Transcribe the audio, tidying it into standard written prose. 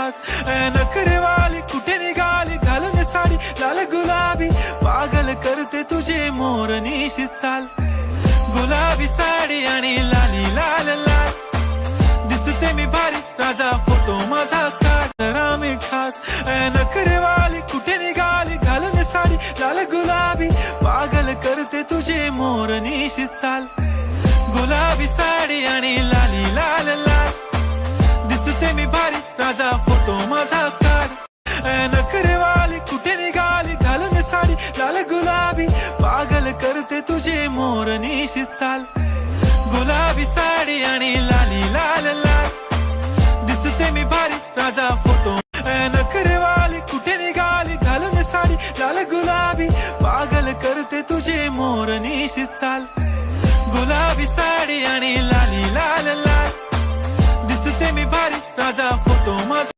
खास नखरेवाली कुठे निघाली घालून साडी लाल गुलाबी पागल करते तुझे मोर निशित चाल गुलाबी साडी आणि लाली लाल लाल दिसते मी भारी राजा फोटो माझा काढ मी खास नखरेवाली कुठे निघाली घालून साडी लाल गुलाबी पागल करते तुझे मोर निशित चाल गुलाबी साडी आणि लाली लाल लाल दिसते मी भारी राजा फोटो माझा काढ नखरेवाली कुठे निघाली घालून साडी लाल गुलाबी पागल करते तुझे मोर निशित चाल गुलाबी साडी आणि लाली लाल लाल दिसते मी भारी राजा फोटो नखरेवाली कुठे निघाली घालून साडी लाल गुलाबी पागल करते तुझे मोर निशित चाल गुलाबी साडी आणि लाली लाल लाल दिसते मी भारी राजा फोटो माझा